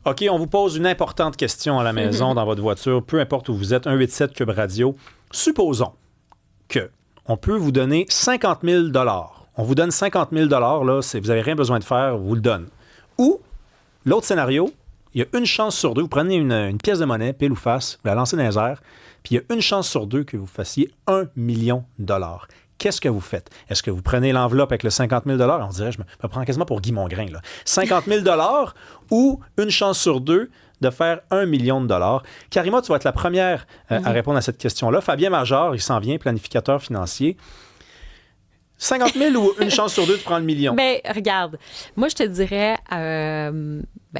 OK, on vous pose une importante question à la maison, dans votre voiture, peu importe où vous êtes, 187 Cube Radio. Supposons qu'on peut vous donner 50 000 $. On vous donne 50 000 $, là, vous n'avez rien besoin de faire, on vous le donne. Ou, l'autre scénario, il y a une chance sur deux, vous prenez une pièce de monnaie, pile ou face, vous la lancez dans les airs, puis il y a une chance sur deux que vous fassiez 1 million $. Qu'est-ce que vous faites? Est-ce que vous prenez l'enveloppe avec le 50 000 $? On dirait, je me prends quasiment pour Guy Mongrain, là. 50 000 $ ou une chance sur deux de faire 1 million $. Karima, tu vas être la première à répondre à cette question-là. Fabien Major, il s'en vient, planificateur financier. 50 000 ou une chance sur deux de prendre le million? Mais regarde, moi, je te dirais,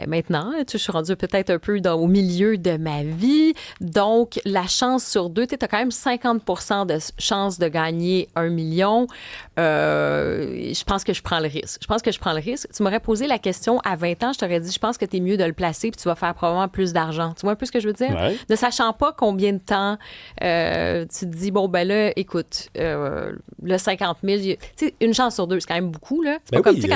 maintenant, je suis rendue peut-être un peu au milieu de ma vie. Donc, la chance sur deux, tu as quand même 50 % de chance de gagner 1 million. Je pense que je prends le risque. Tu m'aurais posé la question à 20 ans, je t'aurais dit, je pense que tu es mieux de le placer puis tu vas faire probablement plus d'argent. Tu vois un peu ce que je veux dire? Ouais. Ne sachant pas combien de temps tu te dis, bon, ben là, écoute, le 50 000, tu sais, une chance sur deux, c'est quand même beaucoup, là. C'est pas comme, tu sais,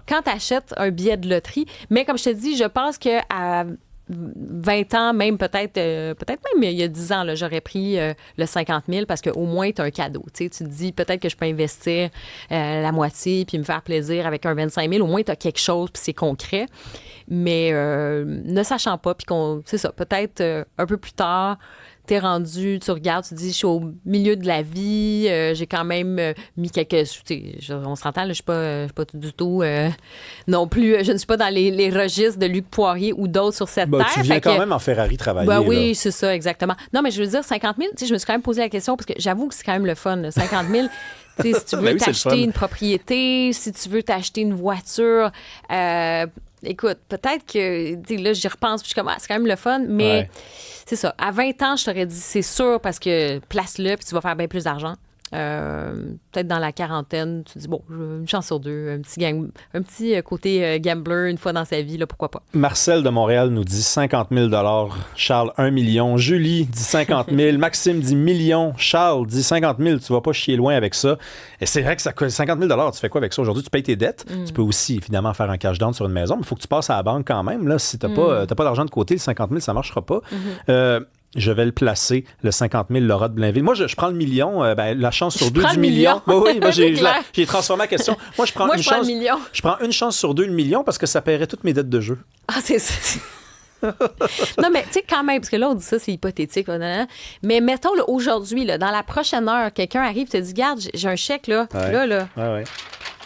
quand tu achètes un billet de loterie. Mais comme je te dis, je pense qu'à 20 ans, même peut-être même il y a 10 ans, là, j'aurais pris le 50 000 parce qu'au moins, tu as un cadeau. Tu te dis, peut-être que je peux investir la moitié puis me faire plaisir avec un 25 000. Au moins, tu as quelque chose puis c'est concret. Mais ne sachant pas, puis c'est ça, peut-être un peu plus tard, t'es rendu, tu regardes, tu te dis, je suis au milieu de la vie, j'ai quand même mis quelques... On s'entend, là, je suis pas du tout non plus, je ne suis pas dans les registres de Luc Poirier ou d'autres sur cette terre. Tu viens quand même en Ferrari travailler. Ben oui, là. c'est ça, exactement. Non, mais je veux dire, 50 000, je me suis quand même posé la question parce que j'avoue que c'est quand même le fun, là, 50 000. Si tu veux t'acheter une propriété, si tu veux t'acheter une voiture... écoute, peut-être que là, j'y repense, puis je suis comme, c'est quand même le fun, mais c'est ça. À 20 ans, je t'aurais dit, c'est sûr, parce que place-le, puis tu vas faire bien plus d'argent. Peut-être dans la quarantaine, tu te dis, bon, une chance sur deux, un petit côté gambler une fois dans sa vie, là, pourquoi pas. Marcel de Montréal nous dit 50 000 $, Charles 1 million, Julie dit 50 000, Maxime dit million, Charles dit 50 000, tu vas pas chier loin avec ça. Et c'est vrai que ça coûte 50 000 $, tu fais quoi avec ça aujourd'hui? Tu payes tes dettes, tu peux aussi évidemment faire un cash down sur une maison, mais il faut que tu passes à la banque quand même. Là, si t'as pas d'argent de côté, le 50 000, ça marchera pas. Je vais le placer, le 50 000, Laura de Blainville. Moi, je prends le million, la chance sur deux du million. Oui, moi, j'ai transformé la question. Moi, je prends Je prends une chance sur deux le million parce que ça paierait toutes mes dettes de jeu. Ah, c'est ça. Non, mais tu sais, quand même, parce que là, on dit ça, c'est hypothétique. Mais mettons, là, aujourd'hui, là, dans la prochaine heure, quelqu'un arrive et te dit, garde, j'ai un chèque, là. Ouais.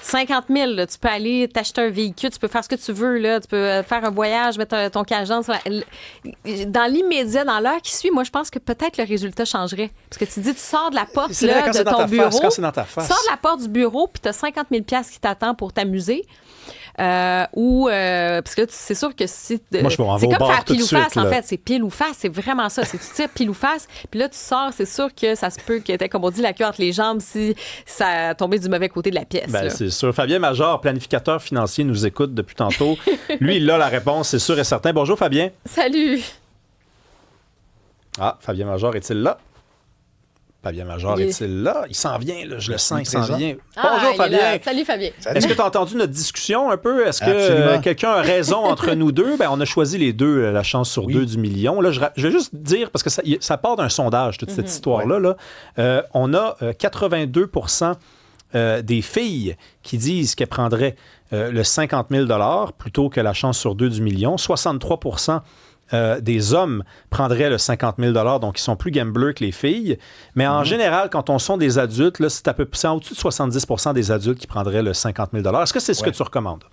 50 000, là, tu peux aller t'acheter un véhicule, tu peux faire ce que tu veux, là, tu peux faire un voyage, mettre ton cagent. Dans l'immédiat, dans l'heure qui suit, moi, je pense que peut-être le résultat changerait. Parce que tu dis, tu sors de la porte là, de ton bureau. Quand c'est dans ta face. Tu sors de la porte du bureau, puis tu as 50 000 $ qui t'attendent pour t'amuser. Parce que c'est sûr que moi, je c'est comme faire pile ou face, là. En fait. C'est pile ou face, c'est vraiment ça. C'est tu tires pile ou face, puis là, tu sors, c'est sûr que ça se peut que t'aies, comme on dit, la queue entre les jambes si ça tombait du mauvais côté de la pièce. Ben, c'est sûr. Fabien Major, planificateur financier, nous écoute depuis tantôt. Lui, il a la réponse, c'est sûr et certain. Bonjour, Fabien. Salut. Ah, Fabien Major est-il là? Fabien Major est-il là? Il s'en vient, là, je le sens, il s'en vient. Bonjour, Fabien. Salut, Fabien. Salut. Est-ce que tu as entendu notre discussion un peu? Est-ce que quelqu'un a raison entre nous deux? Ben, on a choisi les deux, la chance sur deux du million. Là, je vais juste dire, parce que ça part d'un sondage, toute cette histoire-là. Là. On a 82 % des filles qui disent qu'elles prendraient le 50 000 $ plutôt que la chance sur deux du million. 63 % des hommes prendraient le 50 000 $, donc ils sont plus gamblers que les filles. Mais en général, quand on sont des adultes, là, c'est en au-dessus de 70 % des adultes qui prendraient le 50 000 $. Est-ce que c'est ce que tu recommandes?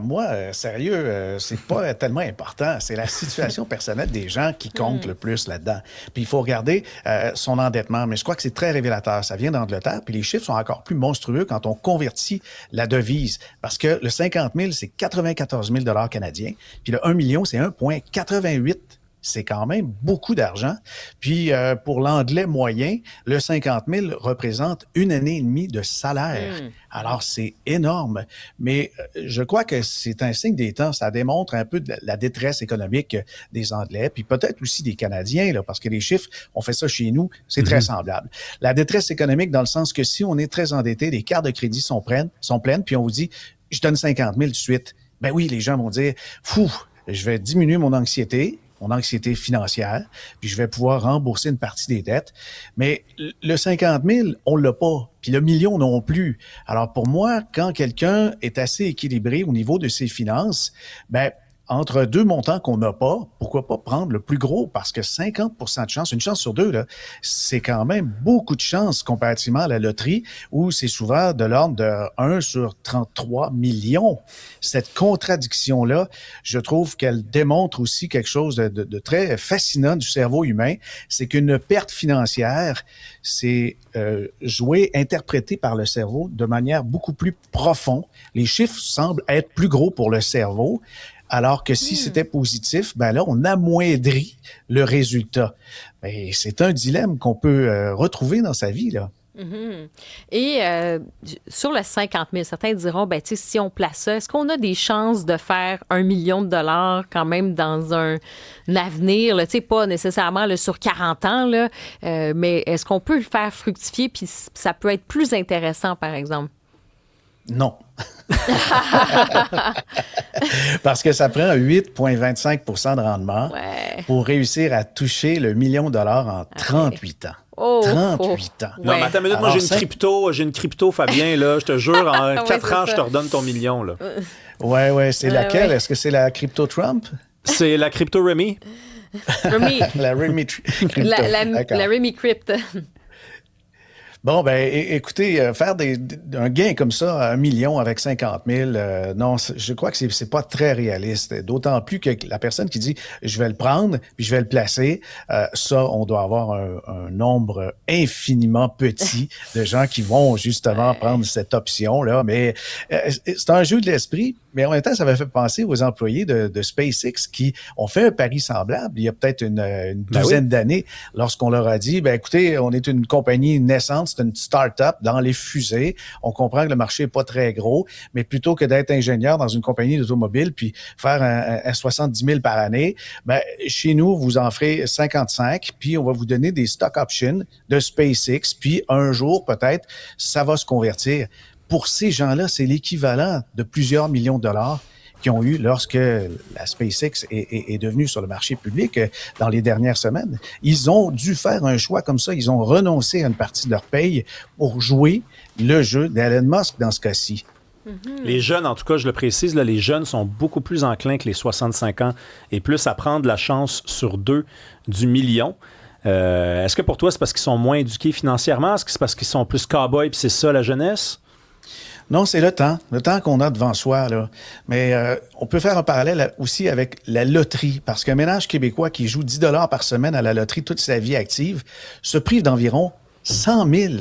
Moi, sérieux, c'est pas tellement important. C'est la situation personnelle des gens qui compte le plus là-dedans. Puis il faut regarder son endettement. Mais je crois que c'est très révélateur. Ça vient d'Angleterre. Puis les chiffres sont encore plus monstrueux quand on convertit la devise. Parce que le 50 000, c'est 94 000 $ canadiens. Puis le 1 million, c'est 1,88. C'est quand même beaucoup d'argent. Puis, pour l'anglais moyen, le 50 000 représente 1 année et demie de salaire. Alors, c'est énorme. Mais je crois que c'est un signe des temps. Ça démontre un peu de la détresse économique des Anglais, puis peut-être aussi des Canadiens, là, parce que les chiffres, on fait ça chez nous, c'est très semblable. La détresse économique dans le sens que si on est très endetté, les cartes de crédit sont pleines, puis on vous dit, je donne 50 000 tout de suite. ben oui, les gens vont dire, fou, je vais diminuer mon anxiété financière, puis je vais pouvoir rembourser une partie des dettes. Mais le 50 000, on l'a pas, puis le million non plus. Alors pour moi, quand quelqu'un est assez équilibré au niveau de ses finances, ben entre deux montants qu'on n'a pas, pourquoi pas prendre le plus gros? Parce que 50% de chance, une chance sur deux, là, c'est quand même beaucoup de chance comparativement à la loterie où c'est souvent de l'ordre de 1 sur 33 millions. Cette contradiction-là, je trouve qu'elle démontre aussi quelque chose de très fascinant du cerveau humain. C'est qu'une perte financière, c'est joué, interprété par le cerveau de manière beaucoup plus profonde. Les chiffres semblent être plus gros pour le cerveau. Alors que si c'était positif, ben là, on amoindrit le résultat. Ben, c'est un dilemme qu'on peut retrouver dans sa vie, là. Mm-hmm. Et sur le 50 000, certains diront, ben, tu sais, si on place ça, est-ce qu'on a des chances de faire 1 million de dollars quand même dans un avenir, tu sais, pas nécessairement là, sur 40 ans, là, mais est-ce qu'on peut le faire fructifier puis ça peut être plus intéressant, par exemple? Non. Parce que ça prend 8,25 % de rendement pour réussir à toucher le million de dollars en 38 ans. 38 ans. Non, mais attends une minute, moi j'ai une crypto, Fabien, là, je te jure, en 4 ans, je te redonne ton million, là. Ouais, c'est laquelle? Est-ce que c'est la crypto Trump? C'est la crypto Remy. La Remy Crypto. La Remy Crypto. Bon, ben, écoutez, faire un gain comme ça, 1 million avec 50 000, non, je crois que c'est pas très réaliste. D'autant plus que la personne qui dit, je vais le prendre, puis je vais le placer, ça, on doit avoir un nombre infiniment petit de gens qui vont justement prendre cette option-là. Mais c'est un jeu de l'esprit. Mais en même temps, ça m'a fait penser aux employés de SpaceX qui ont fait un pari semblable il y a peut-être une douzaine d'années, lorsqu'on leur a dit, ben écoutez, on est une compagnie naissante, c'est une start-up dans les fusées. On comprend que le marché n'est pas très gros, mais plutôt que d'être ingénieur dans une compagnie d'automobile puis faire un 70 000 par année, ben chez nous, vous en ferez 55, puis on va vous donner des stock options de SpaceX, puis un jour, peut-être, ça va se convertir. Pour ces gens-là, c'est l'équivalent de plusieurs millions de dollars qu'ils ont eu lorsque la SpaceX est devenue sur le marché public dans les dernières semaines. Ils ont dû faire un choix comme ça. Ils ont renoncé à une partie de leur paye pour jouer le jeu d'Elon Musk dans ce cas-ci. Mm-hmm. Les jeunes, en tout cas, je le précise, là, les jeunes sont beaucoup plus enclins que les 65 ans et plus à prendre la chance sur 2 du million. Est-ce que pour toi, c'est parce qu'ils sont moins éduqués financièrement? Est-ce que c'est parce qu'ils sont plus cow-boys puis c'est ça la jeunesse? Non, c'est le temps qu'on a devant soi, là. Mais on peut faire un parallèle aussi avec la loterie, parce qu'un ménage québécois qui joue 10 $ par semaine à la loterie toute sa vie active se prive d'environ 100 000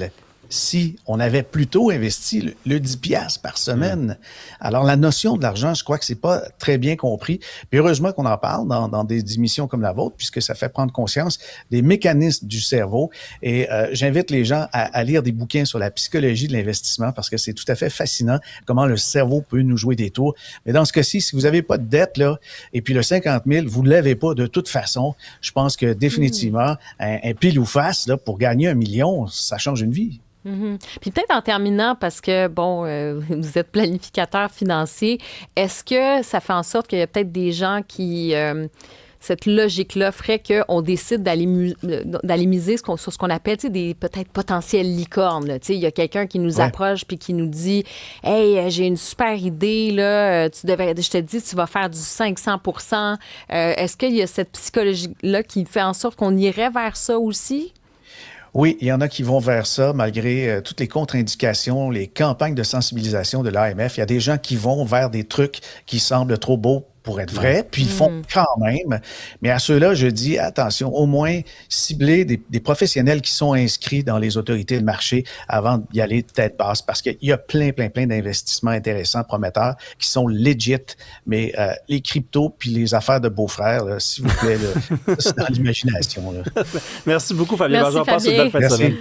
si on avait plutôt investi le 10 piastres par semaine. Alors, la notion de l'argent, je crois que c'est pas très bien compris. Puis heureusement qu'on en parle dans des émissions comme la vôtre, puisque ça fait prendre conscience des mécanismes du cerveau. Et j'invite les gens à lire des bouquins sur la psychologie de l'investissement, parce que c'est tout à fait fascinant comment le cerveau peut nous jouer des tours. Mais dans ce cas-ci, si vous n'avez pas de dette, là, et puis le 50 000, vous ne l'avez pas de toute façon, je pense que définitivement, un pile ou face, là, pour gagner 1 million, ça change une vie. Mm-hmm. Puis peut-être en terminant, parce que, bon, vous êtes planificateur financier, est-ce que ça fait en sorte qu'il y a peut-être des gens qui... cette logique-là ferait qu'on décide d'aller miser sur ce qu'on appelle des peut-être potentielles licornes. Il y a quelqu'un qui nous approche puis qui nous dit « Hey, j'ai une super idée, là, je te dis, tu vas faire du 500 %. Est-ce qu'il y a cette psychologie-là qui fait en sorte qu'on irait vers ça aussi? Oui, il y en a qui vont vers ça malgré toutes les contre-indications, les campagnes de sensibilisation de l'AMF. Il y a des gens qui vont vers des trucs qui semblent trop beaux pour être vrai, puis ils font quand même. Mais à ceux-là, je dis, attention, au moins cibler des professionnels qui sont inscrits dans les autorités de marché avant d'y aller tête basse, parce qu'il y a plein d'investissements intéressants, prometteurs, qui sont legit, mais les cryptos puis les affaires de beaux-frères, là, s'il vous plaît, là, c'est dans l'imagination. Là. Merci beaucoup, Fabien. Merci, J'en passe une belle fin de semaine.